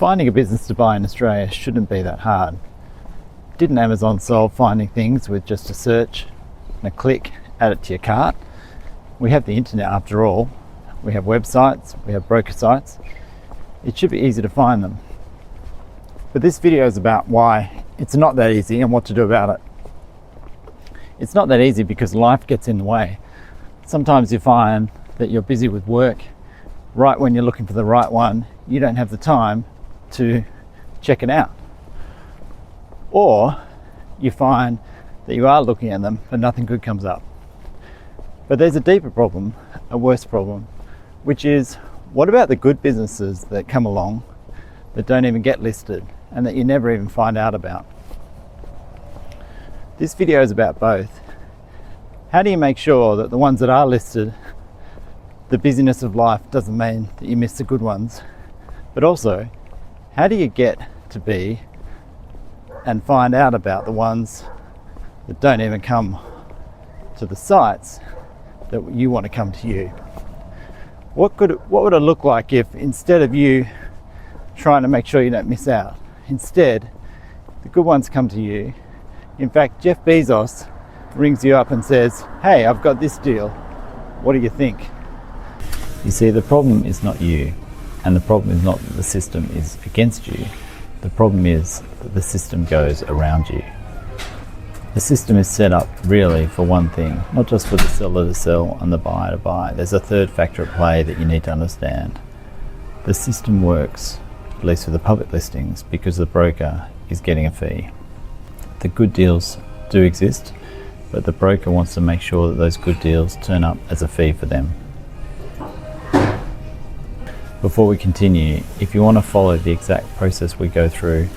Finding a business to buy in Australia shouldn't be that hard. Didn't Amazon solve finding things with just a search and a click, add it to your cart? We have the internet after all. We have websites, we have broker sites. It should be easy to find them. But this video is about why it's not that easy and what to do about it. It's not that easy because life gets in the way. Sometimes you find that you're busy with work. Right when you're looking for the right one, you don't have the time to check it out. Or you find that you are looking at them but nothing good comes up. But there's a deeper problem, a worse problem, which is, what about the good businesses that come along that don't even get listed and that you never even find out about? This video is about both. How do you make sure that the ones that are listed, the busyness of life doesn't mean that you miss the good ones? But also, how do you get to be and find out about the ones that don't even come to the sites that you want to come to you? What would it look like if, instead of you trying to make sure you don't miss out, instead the good ones come to you? In fact, Jeff Bezos rings you up and says, "Hey, I've got this deal. What do you think?" You see, the problem is not you, and the problem is not that the system is against you. The problem is that the system goes around you. The system is set up really for one thing, not just for the seller to sell and the buyer to buy. There's a third factor at play that you need to understand. The system works, at least for the public listings, because the broker is getting a fee. The good deals do exist, but the broker wants to make sure that those good deals turn up as a fee for them. Before we continue, if you want to follow the exact process we go through,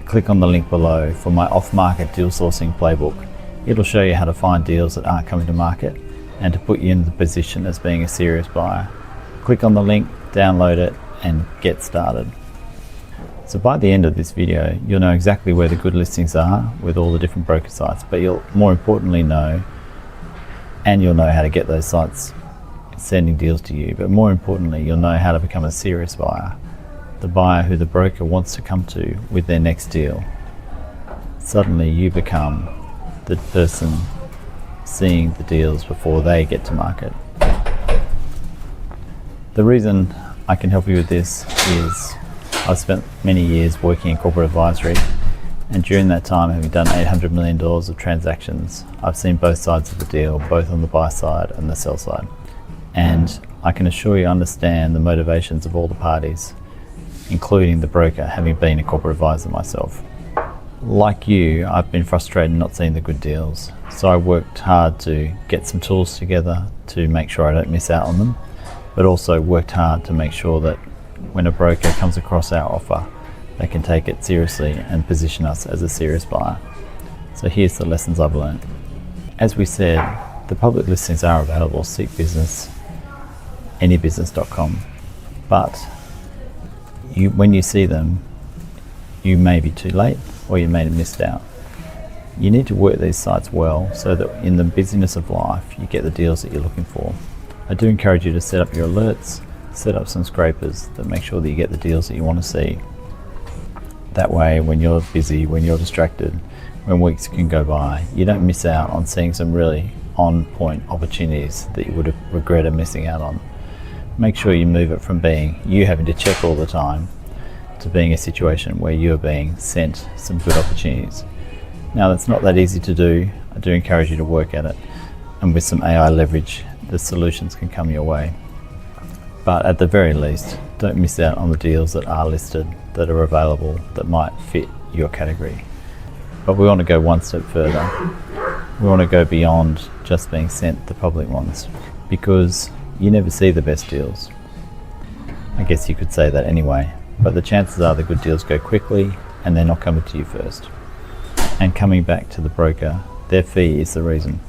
click on the link below for my off-market deal sourcing playbook. It'll show you how to find deals that aren't coming to market and to put you in the position as being a serious buyer. Click on the link, download it, and get started. So by the end of this video, you'll know exactly where the good listings are with all the different broker sites, but you'll more importantly know how to get those sites sending deals to you. But more importantly, you'll know how to become a serious buyer, the buyer who the broker wants to come to with their next deal. Suddenly you become the person seeing the deals before they get to market. The reason I can help you with this is I've spent many years working in corporate advisory, and during that time, having done $800 million of transactions, I've seen both sides of the deal, both on the buy side and the sell side. And I can assure you I understand the motivations of all the parties, including the broker, having been a corporate advisor myself. Like you, I've been frustrated not seeing the good deals. So I worked hard to get some tools together to make sure I don't miss out on them, but also worked hard to make sure that when a broker comes across our offer, they can take it seriously and position us as a serious buyer. So here's the lessons I've learned. As we said, the public listings are available. Seek Business, anybusiness.com. But when you see them, you may be too late or you may have missed out. You need to work these sites well so that in the busyness of life, you get the deals that you're looking for. I do encourage you to set up your alerts, set up some scrapers that make sure that you get the deals that you want to see. That way, when you're busy, when you're distracted, when weeks can go by, you don't miss out on seeing some really on-point opportunities that you would have regretted missing out on. Make sure you move it from being you having to check all the time to being a situation where you're being sent some good opportunities. Now, that's not that easy to do. I do encourage you to work at it, and with some AI leverage, the solutions can come your way. But at the very least, don't miss out on the deals that are listed, that are available, that might fit your category. But we want to go one step further. We want to go beyond just being sent the public ones, because you never see the best deals. I guess you could say that anyway, but the chances are the good deals go quickly and they're not coming to you first. And coming back to the broker, their fee is the reason.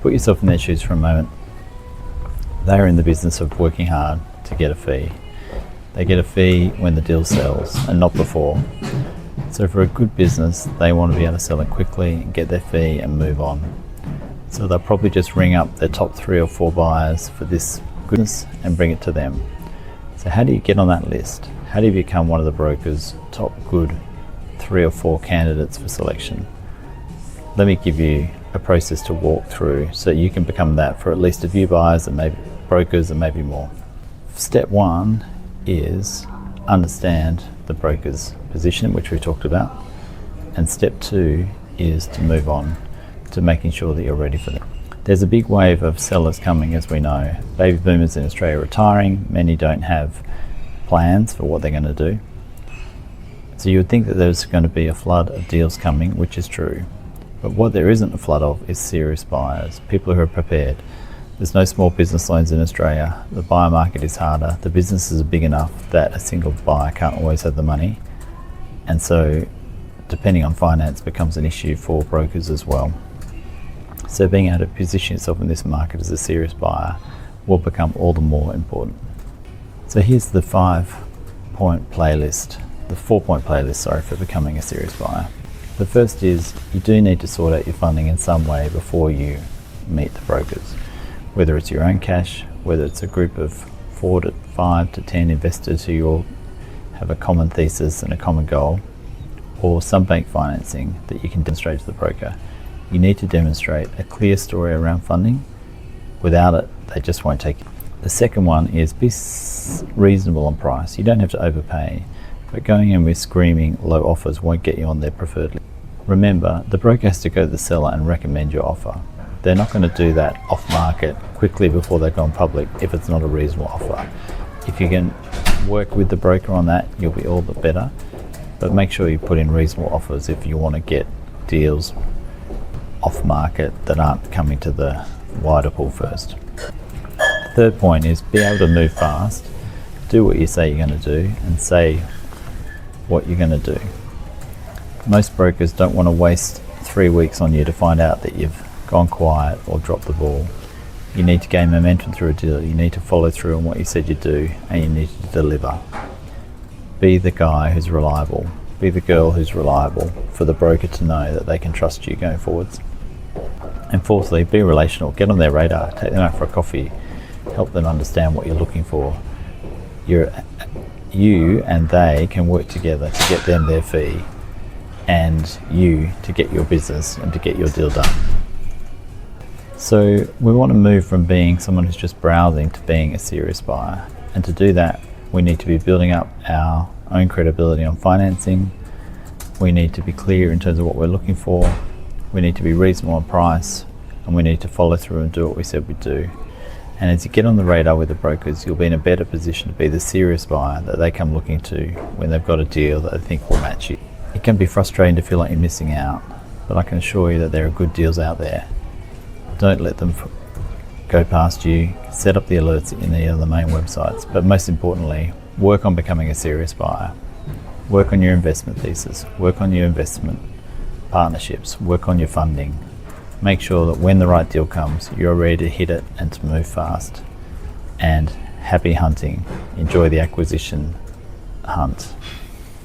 Put yourself in their shoes for a moment. They are in the business of working hard to get a fee. They get a fee when the deal sells and not before. So for a good business, they want to be able to sell it quickly, get their fee and move on. So they'll probably just ring up their top 3 or 4 buyers for this goodness and bring it to them. So how do you get on that list? How do you become one of the broker's top good 3 or 4 candidates for selection? Let me give you a process to walk through so you can become that for at least a few buyers and maybe brokers and maybe more. Step 1 is understand the broker's position, which we talked about, and step 2 is to move on to making sure that you're ready for them. There's a big wave of sellers coming, as we know. Baby boomers in Australia are retiring. Many don't have plans for what they're going to do. So you would think that there's going to be a flood of deals coming, which is true. But what there isn't a flood of is serious buyers, people who are prepared. There's no small business loans in Australia. The buyer market is harder. The businesses are big enough that a single buyer can't always have the money. And so depending on finance becomes an issue for brokers as well. So being able to position yourself in this market as a serious buyer will become all the more important. So here's the 4-point playlist for becoming a serious buyer. The first is you do need to sort out your funding in some way before you meet the brokers. Whether it's your own cash, whether it's a group of 5 to 10 investors who all have a common thesis and a common goal, or some bank financing that you can demonstrate to the broker. You need to demonstrate a clear story around funding. Without it, they just won't take it. The second one is be reasonable on price. You don't have to overpay, but going in with screaming low offers won't get you on their preferred list. Remember, the broker has to go to the seller and recommend your offer. They're not going to do that off market quickly before they've gone public if it's not a reasonable offer. If you can work with the broker on that, you'll be all the better. But make sure you put in reasonable offers if you want to get deals off market that aren't coming to the wider pool first. The third point is be able to move fast, do what you say you're going to do, and say what you're going to do. Most brokers don't want to waste 3 weeks on you to find out that you've gone quiet or dropped the ball. You need to gain momentum through a deal. You need to follow through on what you said you'd do, and you need to deliver. Be the guy who's reliable. Be the girl who's reliable for the broker to know that they can trust you going forwards. And fourthly, be relational. Get on their radar. Take them out for a coffee. Help them understand what you're looking for. You and they can work together to get them their fee and you to get your business and to get your deal done. So we want to move from being someone who's just browsing to being a serious buyer. And to do that, we need to be building up our own credibility on financing. We need to be clear in terms of what we're looking for. We need to be reasonable on price, and we need to follow through and do what we said we'd do. And as you get on the radar with the brokers, you'll be in a better position to be the serious buyer that they come looking to when they've got a deal that they think will match you. It can be frustrating to feel like you're missing out, but I can assure you that there are good deals out there. Don't let them go past you. Set up the alerts in the other main websites, but most importantly, work on becoming a serious buyer. Work on your investment thesis, work on your investment partnerships, work on your funding. Make sure that when the right deal comes, you're ready to hit it and to move fast. And happy hunting. Enjoy the acquisition hunt.